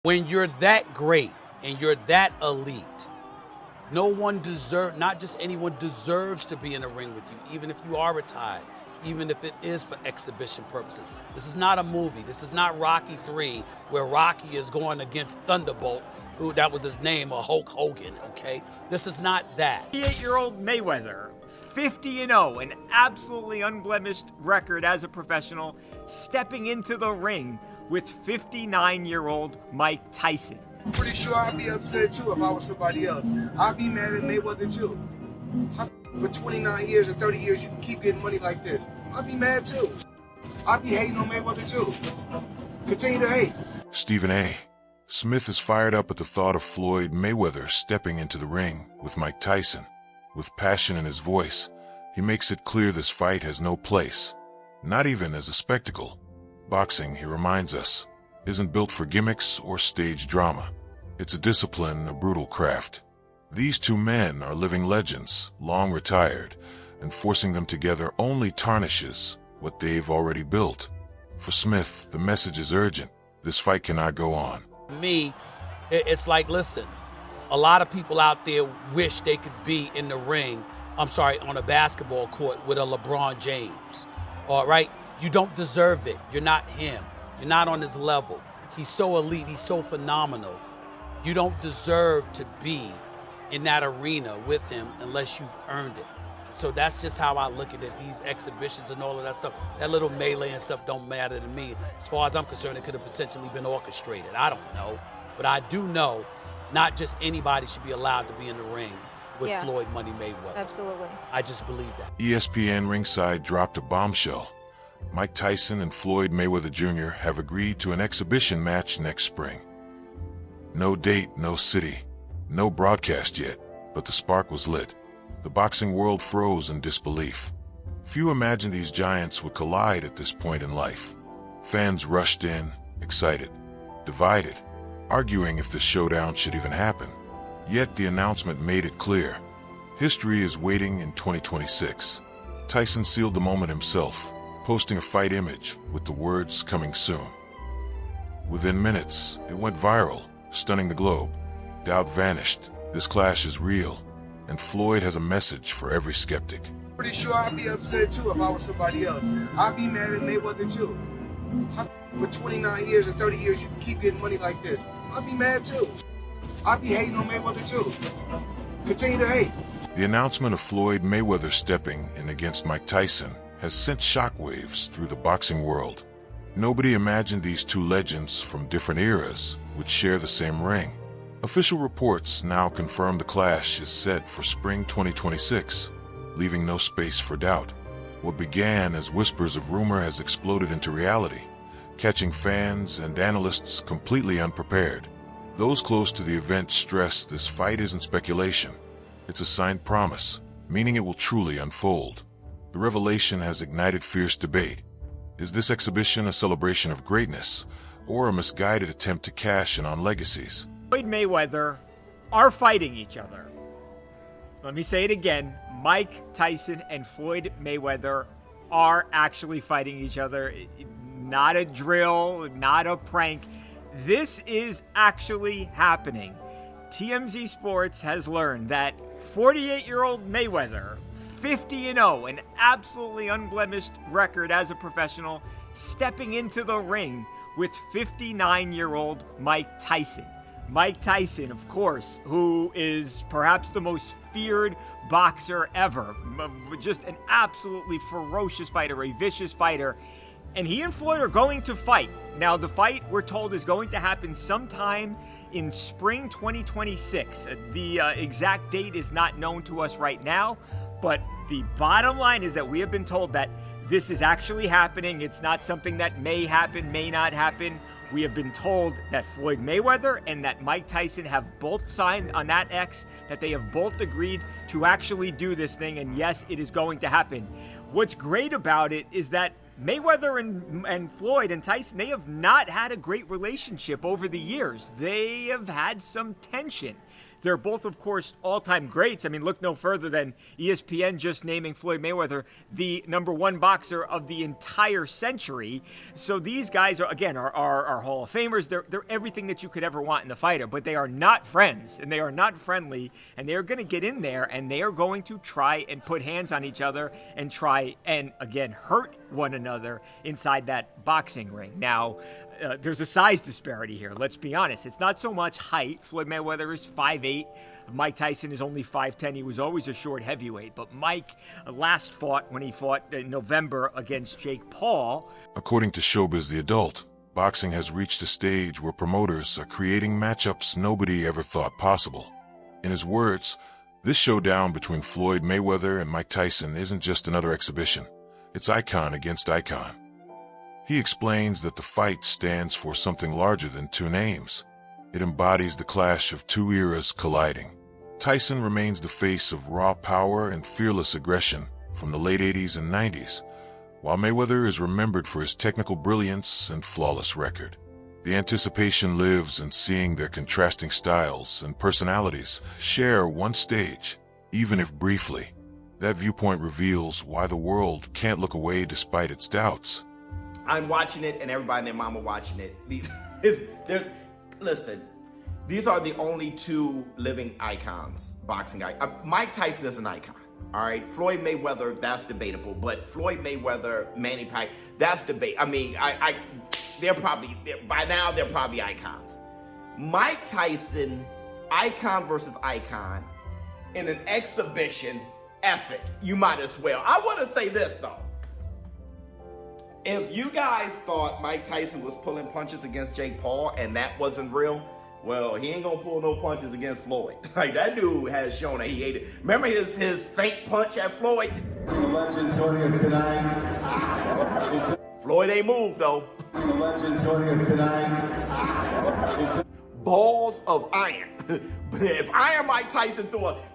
When you're that great and you're that elite, no one not just anyone deserves to be in the ring with you, even if you are retired, even if it is for exhibition purposes. This is not a movie. This is not Rocky 3, where Rocky is going against Thunderbolt, who that was his name, or Hulk Hogan, okay? This is not that. 58-year-old Mayweather, 50-0, an absolutely unblemished record as a professional, stepping into the ring with 59-year-old Mike Tyson. I'm pretty sure I'd be upset too if I was somebody else. I'd be mad at Mayweather too. For 29 years or 30 years, you can keep getting money like this. I'd be mad too. I'd be hating on Mayweather too. Continue to hate. Stephen A. Smith is fired up at the thought of Floyd Mayweather stepping into the ring with Mike Tyson. With passion in his voice, he makes it clear this fight has no place, not even as a spectacle. Boxing, he reminds us, isn't built for gimmicks or stage drama. It's a discipline, a brutal craft. These two men are living legends, long retired, and forcing them together only tarnishes what they've already built. For Smith, the message is urgent. This fight cannot go on. Me, it's like, listen, a lot of people out there wish they could be in the ring, on a basketball court with a LeBron James, all right? You don't deserve it. You're not him. You're not on his level. He's so elite. He's so phenomenal. You don't deserve to be in that arena with him unless you've earned it. So that's just how I look at it. These exhibitions and all of that stuff, that little melee and stuff don't matter to me. As far as I'm concerned, it could have potentially been orchestrated. I don't know. But I do know not just anybody should be allowed to be in the ring with Floyd Money Mayweather. Absolutely. I just believe that. ESPN ringside dropped a bombshell. Mike Tyson and Floyd Mayweather Jr. have agreed to an exhibition match next spring. No date, no city, no broadcast yet, but the spark was lit. The boxing world froze in disbelief. Few imagined these giants would collide at this point in life. Fans rushed in, excited, divided, arguing if this showdown should even happen. Yet the announcement made it clear. History is waiting in 2026. Tyson sealed the moment himself, posting a fight image with the words "coming soon." Within minutes, it went viral, stunning the globe. Doubt vanished. This clash is real, and Floyd has a message for every skeptic. Pretty sure I'd be upset too if I was somebody else. I'd be mad at Mayweather too. For 29 years or 30 years, you can keep getting money like this. I'd be mad too. I'd be hating on Mayweather too. Continue to hate. The announcement of Floyd Mayweather stepping in against Mike Tyson has sent shockwaves through the boxing world. Nobody imagined these two legends from different eras would share the same ring. Official reports now confirm the clash is set for spring 2026, leaving no space for doubt. What began as whispers of rumor has exploded into reality, catching fans and analysts completely unprepared. Those close to the event stress this fight isn't speculation. It's a signed promise, meaning it will truly unfold. The revelation has ignited fierce debate. Is this exhibition a celebration of greatness, or a misguided attempt to cash in on legacies? Floyd Mayweather are fighting each other. Let me say it again. Mike Tyson and Floyd Mayweather are actually fighting each other. Not a drill, not a prank. This is actually happening. TMZ Sports has learned that 48-year-old Mayweather, 50-0, an absolutely unblemished record as a professional, stepping into the ring with 59-year-old Mike Tyson. Mike Tyson, of course, who is perhaps the most feared boxer ever. Just an absolutely ferocious fighter, a vicious fighter. And he and Floyd are going to fight. Now, the fight, we're told, is going to happen sometime in spring 2026. The exact date is not known to us right now, but the bottom line is that we have been told that this is actually happening. It's not something that may happen, may not happen. We have been told that Floyd Mayweather and that Mike Tyson have both signed on that X, that they have both agreed to actually do this thing, and yes, it is going to happen. What's great about it is that Mayweather and Floyd and Tyson, they have not had a great relationship over the years. They have had some tension. They're both, of course, all-time greats. I mean, look no further than ESPN just naming Floyd Mayweather the #1 boxer of the entire century. So these guys are, again, are Hall of Famers. They're everything that you could ever want in a fighter, but they are not friends, and they are not friendly, and they are going to get in there, and they are going to try and put hands on each other and try and, again, hurt one another inside that boxing ring. Now, there's a size disparity here. Let's be honest. It's not so much height. Floyd Mayweather is 5'8". Mike Tyson is only 5'10". He was always a short heavyweight. But Mike last fought when he fought in November against Jake Paul. According to Showbiz the Adult, boxing has reached a stage where promoters are creating matchups nobody ever thought possible. In his words, this showdown between Floyd Mayweather and Mike Tyson isn't just another exhibition. It's icon against icon. He explains that the fight stands for something larger than two names. It embodies the clash of two eras colliding. Tyson remains the face of raw power and fearless aggression from the late 80s and 90s, while Mayweather is remembered for his technical brilliance and flawless record. The anticipation lives in seeing their contrasting styles and personalities share one stage, even if briefly. That viewpoint reveals why the world can't look away despite its doubts. I'm watching it, and everybody and their mama watching it. Listen, these are the only two living icons, boxing icons. Mike Tyson is an icon, all right? Floyd Mayweather, that's debatable, but Floyd Mayweather, Manny Pacquiao, that's debate. I mean, by now they're probably icons. Mike Tyson, icon versus icon, in an exhibition effort, you might as well. I want to say this, though. If you guys thought Mike Tyson was pulling punches against Jake Paul and that wasn't real, well, he ain't gonna pull no punches against Floyd. Like, that dude has shown that he ate it. Remember his faint punch at Floyd? Legend joining us tonight. Floyd ain't moved, though. Legend joining us tonight. Balls of iron. But if Iron Mike Tyson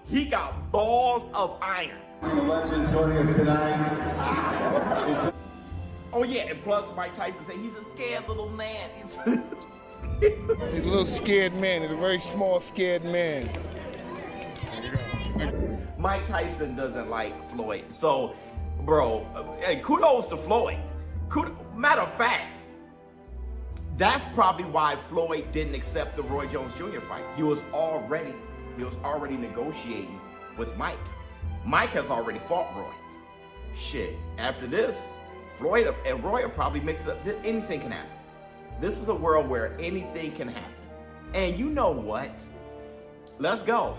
he got balls of iron. Legend joining us tonight. Oh yeah, and plus Mike Tyson said he's a scared little man. He's a little scared man. He's a very small, scared man. Mike Tyson doesn't like Floyd. So, bro, hey, kudos to Floyd. Matter of fact, that's probably why Floyd didn't accept the Roy Jones Jr. fight. He was already negotiating with Mike. Mike has already fought Roy. Shit, after this, Floyd and Roy will probably mix it up. Anything can happen. This is a world where anything can happen. And you know what? Let's go.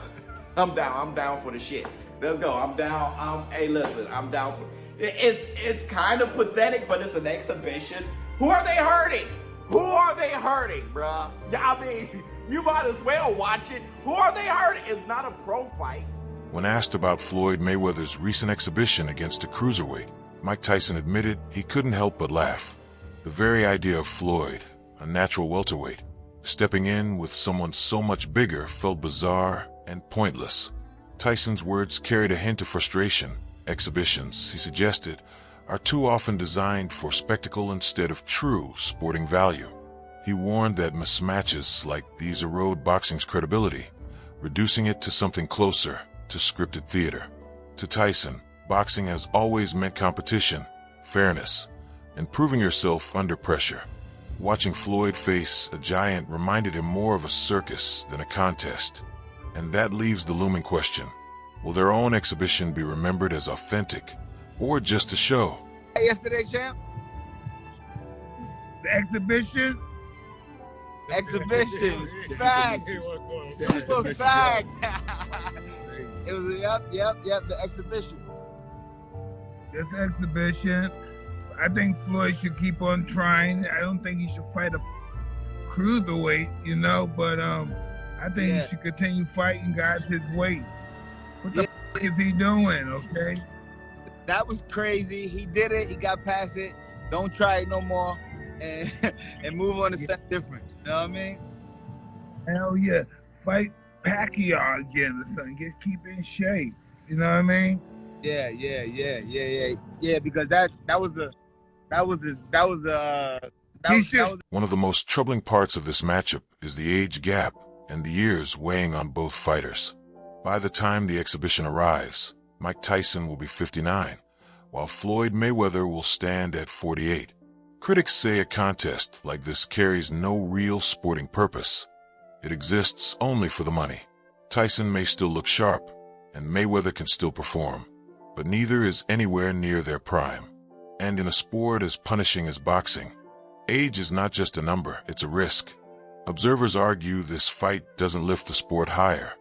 I'm down for the shit. Let's go. I'm down. Hey, listen, I'm down for it's kind of pathetic, but it's an exhibition. Who are they hurting? Who are they hurting, bruh? I mean, you might as well watch it. Who are they hurting? It's not a pro fight. When asked about Floyd Mayweather's recent exhibition against a cruiserweight, Mike Tyson admitted he couldn't help but laugh. The very idea of Floyd, a natural welterweight, stepping in with someone so much bigger felt bizarre and pointless. Tyson's words carried a hint of frustration. Exhibitions, he suggested, are too often designed for spectacle instead of true sporting value. He warned that mismatches like these erode boxing's credibility, reducing it to something closer to scripted theater. To Tyson, boxing has always meant competition, fairness, and proving yourself under pressure. Watching Floyd face a giant reminded him more of a circus than a contest. And that leaves the looming question: will their own exhibition be remembered as authentic, or just a show? Yesterday, champ? The exhibition? Exhibition. Facts. Super facts. It was, yep, the exhibition. This exhibition, I think Floyd should keep on trying. I don't think he should fight a cruiserweight, but I think he should continue fighting guys his weight. What the f is he doing, okay? That was crazy. He did it. He got past it. Don't try it no more, and move on to something different. You know what I mean? Hell yeah. Fight Pacquiao again or something. Keep in shape. You know what I mean? Yeah. Because that was One of the most troubling parts of this matchup is the age gap. and the years weighing on both fighters. By the time the exhibition arrives, Mike Tyson will be 59, while Floyd Mayweather will stand at 48. Critics say a contest like this carries no real sporting purpose. It exists only for the money. Tyson may still look sharp, and Mayweather can still perform, but neither is anywhere near their prime. And in a sport as punishing as boxing, age is not just a number, it's a risk. Observers argue this fight doesn't lift the sport higher,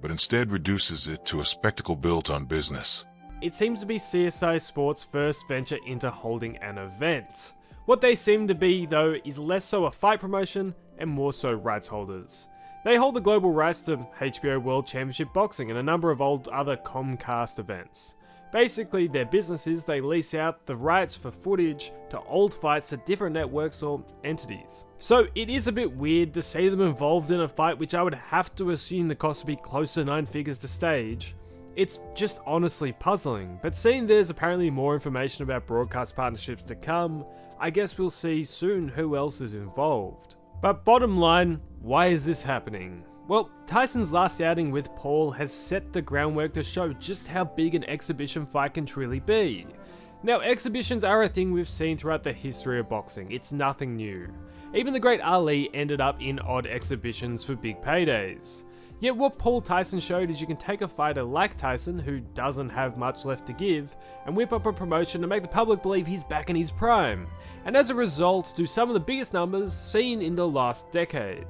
but instead reduces it to a spectacle built on business. It seems to be CSI Sports' first venture into holding an event. What they seem to be, though, is less so a fight promotion and more so rights holders. They hold the global rights to HBO World Championship Boxing and a number of other Comcast events. Basically, their business is they lease out the rights for footage to old fights to different networks or entities. So it is a bit weird to see them involved in a fight which I would have to assume the cost would be close to 9 figures to stage. It's just honestly puzzling, but seeing there's apparently more information about broadcast partnerships to come, I guess we'll see soon who else is involved. But bottom line, why is this happening? Well, Tyson's last outing with Paul has set the groundwork to show just how big an exhibition fight can truly be. Now, exhibitions are a thing we've seen throughout the history of boxing, it's nothing new. Even the great Ali ended up in odd exhibitions for big paydays. Yet what Paul Tyson showed is you can take a fighter like Tyson, who doesn't have much left to give, and whip up a promotion to make the public believe he's back in his prime, and as a result do some of the biggest numbers seen in the last decade.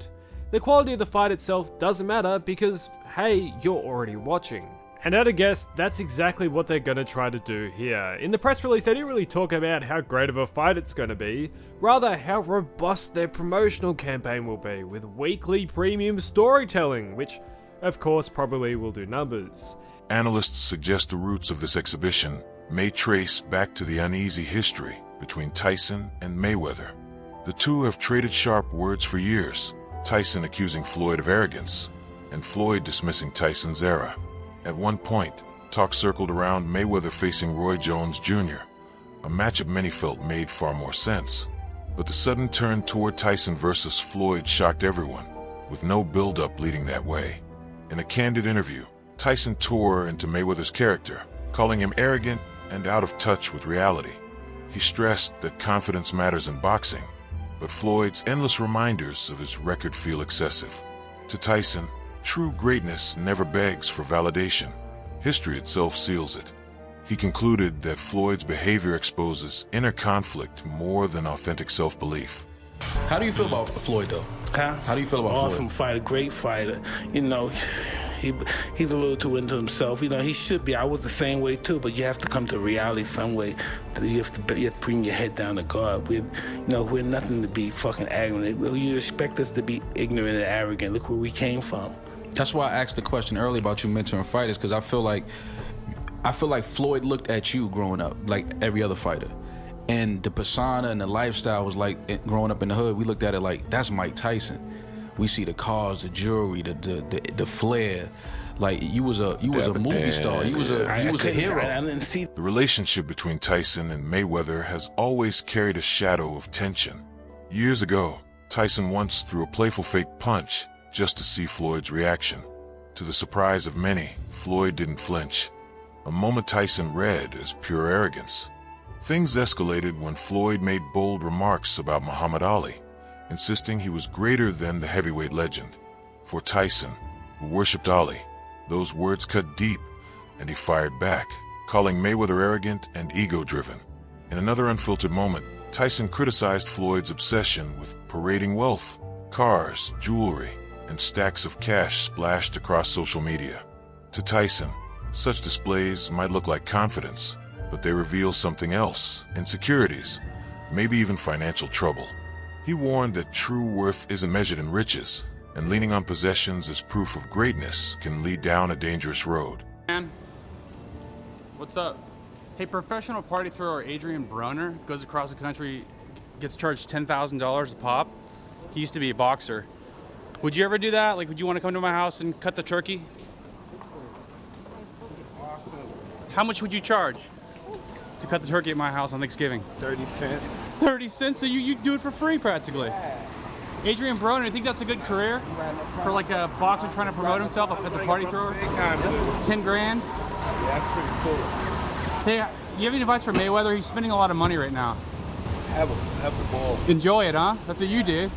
The quality of the fight itself doesn't matter because, hey, you're already watching. And at a guess, that's exactly what they're going to try to do here. In the press release, they didn't really talk about how great of a fight it's going to be, rather how robust their promotional campaign will be, with weekly premium storytelling, which, of course, probably will do numbers. Analysts suggest the roots of this exhibition may trace back to the uneasy history between Tyson and Mayweather. The two have traded sharp words for years, Tyson accusing Floyd of arrogance, and Floyd dismissing Tyson's era. At one point, talk circled around Mayweather facing Roy Jones Jr., a matchup many felt made far more sense. But the sudden turn toward Tyson versus Floyd shocked everyone, with no build-up leading that way. In a candid interview, Tyson tore into Mayweather's character, calling him arrogant and out of touch with reality. He stressed that confidence matters in boxing, but Floyd's endless reminders of his record feel excessive. To Tyson, true greatness never begs for validation. History itself seals it. He concluded that Floyd's behavior exposes inner conflict more than authentic self-belief. How do you feel about Floyd, though? Huh? How do you feel about Floyd? Awesome fighter, great fighter. You know, he's a little too into himself. You know, he should be. I was the same way too, but you have to come to reality some way. You have to bring your head down to God. We're nothing to be fucking arrogant. You expect us to be ignorant and arrogant. Look where we came from. That's why I asked the question earlier about you mentoring fighters, because I feel like Floyd looked at you growing up like every other fighter. And the persona and the lifestyle was like, growing up in the hood, we looked at it like, that's Mike Tyson. We see the cars, the jewelry, the flair. Like, you was a movie star. You was a hero. I didn't see. The relationship between Tyson and Mayweather has always carried a shadow of tension. Years ago, Tyson once threw a playful fake punch just to see Floyd's reaction. To the surprise of many, Floyd didn't flinch. A moment Tyson read as pure arrogance. Things escalated when Floyd made bold remarks about Muhammad Ali, insisting he was greater than the heavyweight legend. For Tyson, who worshipped Ali, those words cut deep, and he fired back, calling Mayweather arrogant and ego-driven. In another unfiltered moment, Tyson criticized Floyd's obsession with parading wealth, cars, jewelry, and stacks of cash splashed across social media. To Tyson, such displays might look like confidence, but they reveal something else, insecurities, maybe even financial trouble. He warned that true worth isn't measured in riches, and leaning on possessions as proof of greatness can lead down a dangerous road. Man, what's up? Hey, professional party thrower Adrian Broner goes across the country, gets charged $10,000 a pop. He used to be a boxer. Would you ever do that? Like, would you want to come to my house and cut the turkey? Awesome. How much would you charge to cut the turkey at my house on Thanksgiving? 30 cents. 30 cents? So you do it for free practically. Adrian Broner, you think that's a good career for like a boxer trying to promote himself as a party thrower? 10 grand? Yeah, that's pretty cool. Hey, you have any advice for Mayweather? He's spending a lot of money right now. Have the ball. Enjoy it, huh? That's what you do.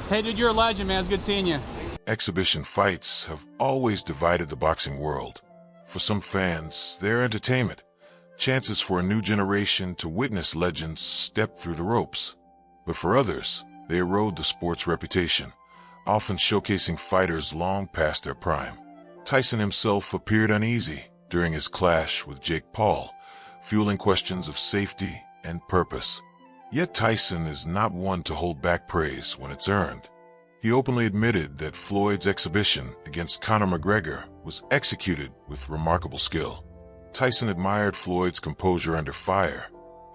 Hey, dude, you're a legend, man. It's good seeing you. Exhibition fights have always divided the boxing world. For some fans, they're entertainment, chances for a new generation to witness legends step through the ropes. But for others, they erode the sport's reputation, often showcasing fighters long past their prime. Tyson himself appeared uneasy during his clash with Jake Paul, fueling questions of safety and purpose. Yet Tyson is not one to hold back praise when it's earned. He openly admitted that Floyd's exhibition against Conor McGregor was executed with remarkable skill. Tyson admired Floyd's composure under fire,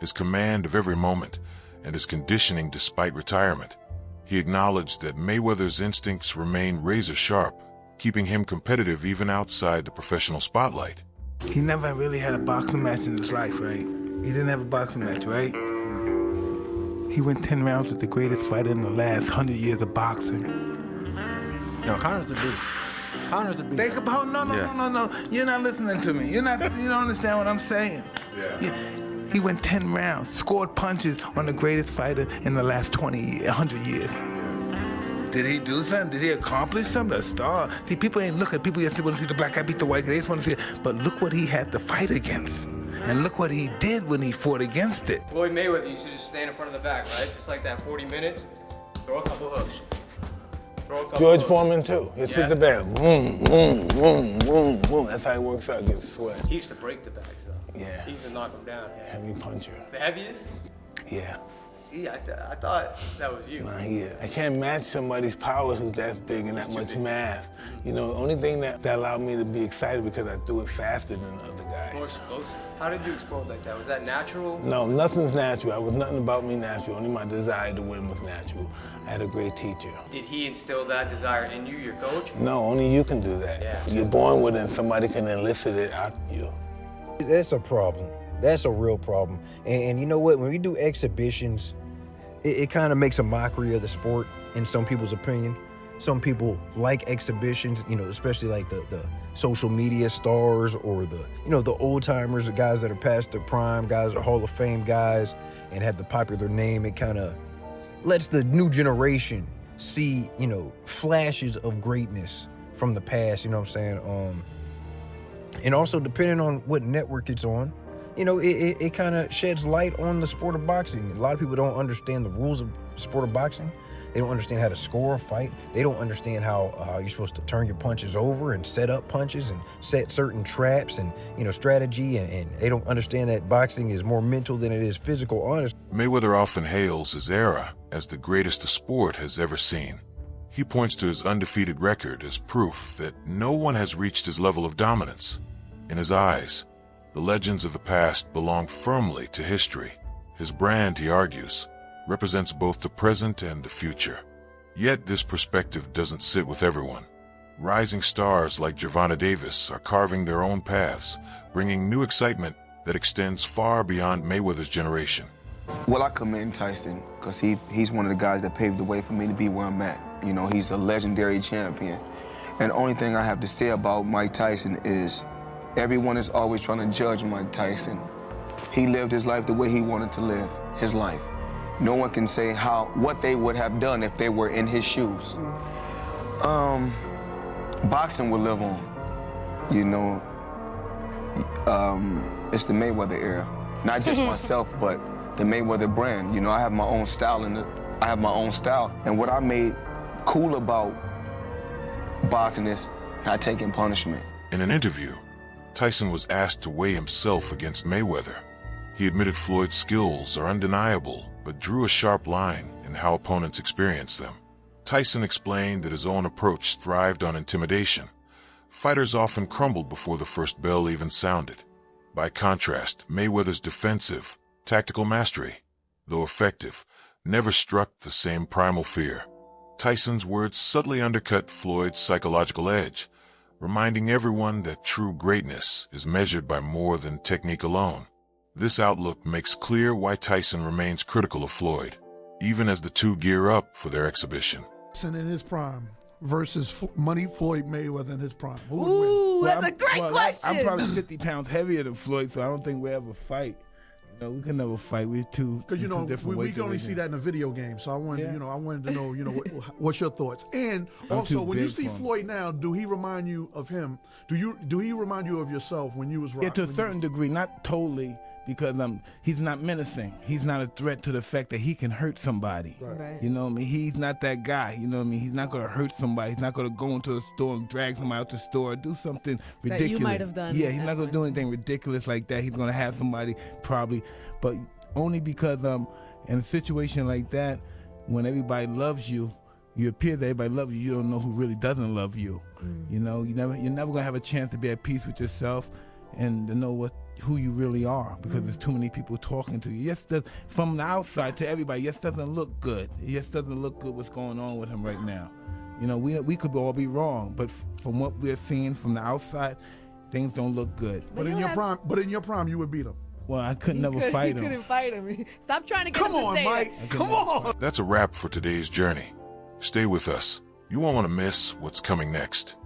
his command of every moment, and his conditioning despite retirement. He acknowledged that Mayweather's instincts remain razor-sharp, keeping him competitive even outside the professional spotlight. He never really had a boxing match in his life, right? He didn't have a boxing match, right? He went 10 rounds with the greatest fighter in the last 100 years of boxing. No, Conor's a beast. Conor's a beast. Think about, no. You're not listening to me. You don't understand what I'm saying. He went 10 rounds, scored punches on the greatest fighter in the last 100 years. Did he do something? Did he accomplish something? A star? See, people ain't looking. People just want to see the black guy beat the white guy. They just want to see it. But look what he had to fight against. And look what he did when he fought against it. Floyd Mayweather used to just stand in front of the back, right? Just like that, 40 minutes, throw a couple hooks. George Foreman, too. He'd sit the back. Boom, boom, boom, boom, boom. That's how he works out, gets sweat. He used to break the backs, though. Yeah. He used to knock them down. Heavy puncher. The heaviest? Yeah. See, I thought that was you. Nah, I can't match somebody's powers who's that big and that much mass. You know, the only thing that allowed me to be excited because I do it faster than other guys. More explosive. How did you explode like that? Was that natural? No, nothing's natural. I was nothing about me natural. Only my desire to win was natural. I had a great teacher. Did he instill that desire in you, your coach? No, only you can do that. Yeah. You're born with it and somebody can elicit it out of you. That's a problem. That's a real problem. And you know what? When we do exhibitions, it kind of makes a mockery of the sport in some people's opinion. Some people like exhibitions, you know, especially like the social media stars or the old timers, the guys that are past their prime, guys that are Hall of Fame guys and have the popular name. It kind of lets the new generation see, flashes of greatness from the past, you know what I'm saying? And also depending on what network it's on, it kind of sheds light on the sport of boxing. A lot of people don't understand the rules of the sport of boxing. They don't understand how to score a fight. They don't understand how you're supposed to turn your punches over and set up punches and set certain traps and, strategy. And they don't understand that boxing is more mental than it is physical, honest. Mayweather often hails his era as the greatest the sport has ever seen. He points to his undefeated record as proof that no one has reached his level of dominance. In his eyes, the legends of the past belong firmly to history. His brand, he argues, represents both the present and the future. Yet this perspective doesn't sit with everyone. Rising stars like Gervonta Davis are carving their own paths, bringing new excitement that extends far beyond Mayweather's generation. Well, I commend Tyson because he's one of the guys that paved the way for me to be where I'm at. He's a legendary champion. And the only thing I have to say about Mike Tyson is everyone is always trying to judge Mike Tyson. He lived his life the way he wanted to live his life. No one can say what they would have done if they were in his shoes. Boxing will live on. It's the Mayweather era. Not just myself, but the Mayweather brand. I have my own style and what I made cool about boxing is not taking punishment. In an interview, Tyson was asked to weigh himself against Mayweather. He admitted Floyd's skills are undeniable, but drew a sharp line in how opponents experience them. Tyson explained that his own approach thrived on intimidation. Fighters often crumbled before the first bell even sounded. By contrast, Mayweather's defensive, tactical mastery, though effective, never struck the same primal fear. Tyson's words subtly undercut Floyd's psychological edge, reminding everyone that true greatness is measured by more than technique alone. This outlook makes clear why Tyson remains critical of Floyd. even as the two gear up for their exhibition. In his prime versus Money Floyd Mayweather in his prime. Who would Ooh, win? that's a great question. I'm probably 50 pounds heavier than Floyd, so I don't think we'll ever fight. No, we can never fight. We're two Because you know different we weight can only see divisions. that in a video game. So I wanted, Yeah. I wanted to know, what's your thoughts? And I'm also, too when you big see for him. Floyd now, do he remind you of him? Do he remind you of yourself when you was Yeah, to a certain degree, not totally, because he's not menacing. He's not a threat to the fact that he can hurt somebody. Right. You know what I mean? He's not that guy. You know what I mean? He's not gonna hurt somebody. He's not gonna go into a store and drag somebody out the store or do something you ridiculous. might have done Yeah, he's at not gonna one do anything ridiculous like that. He's gonna have somebody probably, but only because in a situation like that, when everybody loves you, you appear that everybody loves you. You don't know who really doesn't love you. You know, you're never gonna have a chance to be at peace with yourself and to know who you really are, because there's too many people talking to you. Yes, from the outside to everybody, yes, doesn't look good. It just doesn't look good what's going on with him right now. You know, we could all be wrong, but from what we're seeing from the outside, things don't look good. But in your prime, you would beat him. Well, I could never fight him. You couldn't fight him. Stop trying to get Come him to on, say Mike. it. Come on. That's a wrap for today's journey. Stay with us. You won't want to miss what's coming next.